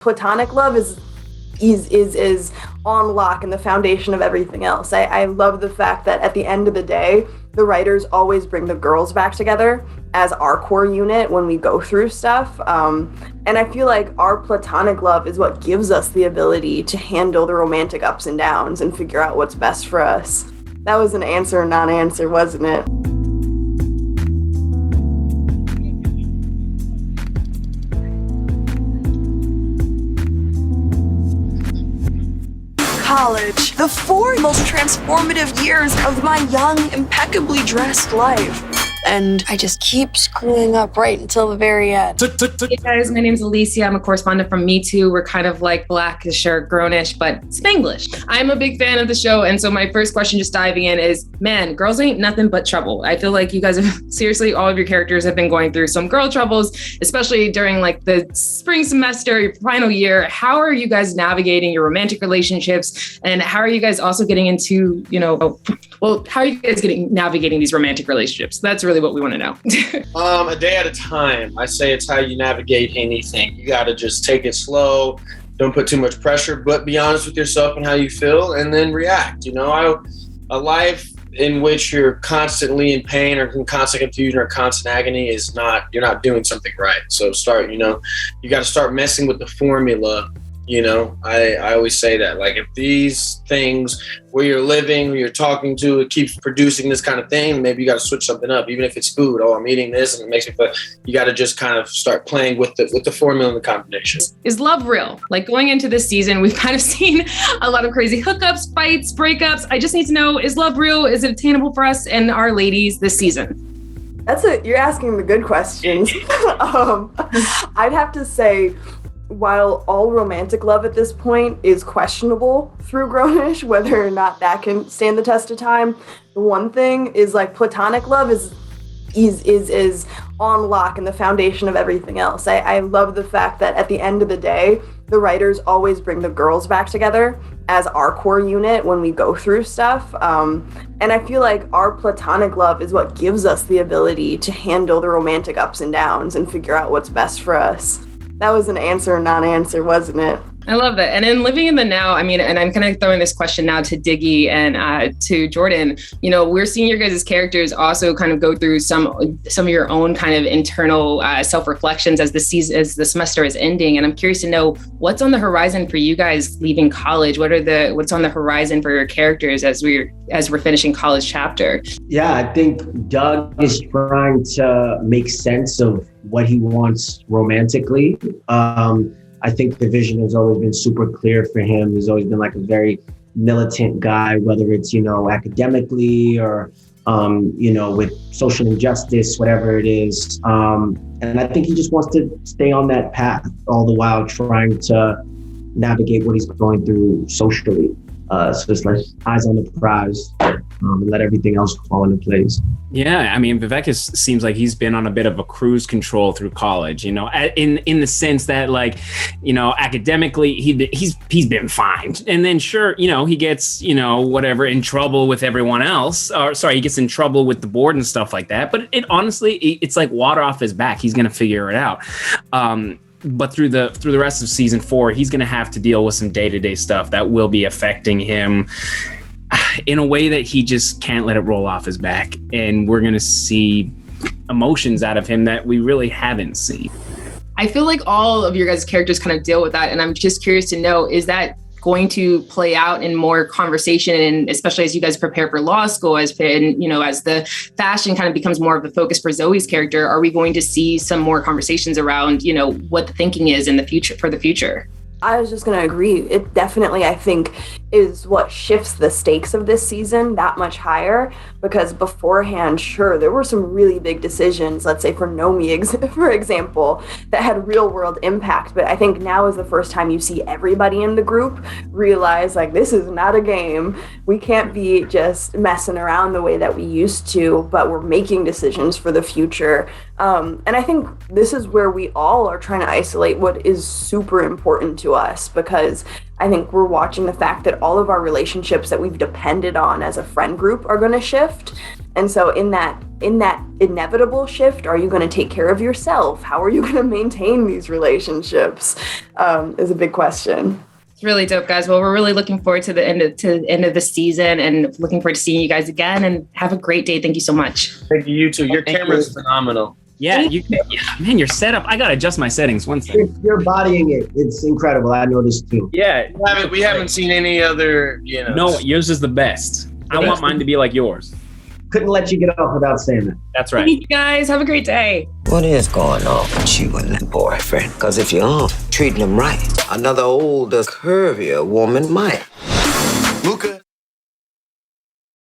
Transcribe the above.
Platonic love is on lock and the foundation of everything else. I love the fact that at the end of the day, the writers always bring the girls back together as our core unit when we go through stuff. And I feel like our platonic love is what gives us the ability to handle the romantic ups and downs and figure out what's best for us. That was an answer, non-answer, wasn't it? College, the 4 most transformative years of my young, impeccably dressed life. And I just keep screwing up right until the very end. Hey guys, my name's Alicia. I'm a correspondent from Me Too. We're kind of like Blackish or Grownish, but Spanglish. I'm a big fan of the show. And so my first question, just diving in, is, man, girls ain't nothing but trouble. I feel like you guys have, seriously, all of your characters have been going through some girl troubles, especially during like the spring semester, your final year. How are you guys navigating your romantic relationships? And how are you guys also getting into, how are you guys navigating these romantic relationships? That's really what we want to know. A day at a time. I say it's how you navigate anything. You got to just take it slow. Don't put too much pressure, but be honest with yourself and how you feel, and then react. A life in which you're constantly in pain or in constant confusion or constant agony you're not doing something right. So you got to start messing with the formula. I always say that, like, if these things where you're living, where you're talking to, it keeps producing this kind of thing, maybe you got to switch something up, even if it's food. Oh, I'm eating this and it makes me feel, you got to just kind of start playing with the formula and the combination. Is love real? Like, going into this season, we've kind of seen a lot of crazy hookups, fights, breakups. I just need to know, is love real? Is it attainable for us and our ladies this season? You're asking the good questions. I'd have to say, while all romantic love at this point is questionable through Grownish, whether or not that can stand the test of time, the one thing is, like, platonic love is on lock and the foundation of everything else. I love the fact that at the end of the day, the writers always bring the girls back together as our core unit when we go through stuff. And I feel like our platonic love is what gives us the ability to handle the romantic ups and downs and figure out what's best for us. That was an answer, non-answer, wasn't it? I love that. And in living in the now, and I'm kind of throwing this question now to Diggy and to Jordan, we're seeing your guys' characters also kind of go through some of your own kind of internal self-reflections as the semester is ending. And I'm curious to know what's on the horizon for you guys leaving college. What's on the horizon for your characters as we're finishing college chapter? Yeah, I think Doug is trying to make sense of what he wants romantically. I think the vision has always been super clear for him. He's always been like a very militant guy, whether it's, academically or, with social injustice, whatever it is. And I think he just wants to stay on that path, all the while trying to navigate what he's going through socially. So it's like eyes on the prize, and let everything else fall into place. Yeah, Vivek seems like he's been on a bit of a cruise control through college, in the sense that, like, academically he's been fine. And then sure, he gets, whatever, in trouble with everyone else, he gets in trouble with the board and stuff like that. But it's like water off his back. He's going to figure it out. But through the rest of season 4, he's going to have to deal with some day-to-day stuff that will be affecting him in a way that he just can't let it roll off his back. And we're going to see emotions out of him that we really haven't seen. I feel like all of your guys' characters kind of deal with that. And I'm just curious to know, is that going to play out in more conversation, and especially as you guys prepare for law school, as the fashion kind of becomes more of a focus for Zoe's character, are we going to see some more conversations around, what the thinking is in the future for the future? I was just going to agree. It definitely, I think, is what shifts the stakes of this season that much higher, because beforehand, sure, there were some really big decisions, let's say for Nomi, for example, that had real world impact. But I think now is the first time you see everybody in the group realize, like, this is not a game. We can't be just messing around the way that we used to, but we're making decisions for the future. And I think this is where we all are trying to isolate what is super important to us, because I think we're watching the fact that all of our relationships that we've depended on as a friend group are going to shift. And so in that inevitable shift, are you going to take care of yourself? How are you going to maintain these relationships? Is a big question. It's really dope, guys. Well, we're really looking forward to the end of the season and looking forward to seeing you guys again, and have a great day. Thank you so much. Thank you, you too. Your camera's phenomenal. Yeah, man, your setup. I gotta adjust my settings. One second. You're bodying it. It's incredible. I noticed too. Yeah, We haven't seen any other, No, yours is the best. I want mine to be like yours. Couldn't let you get off without saying that. That's right. Thank you guys. Have a great day. What is going on with you and that boyfriend? Because if you aren't treating him right, another older, curvier woman might. Luca.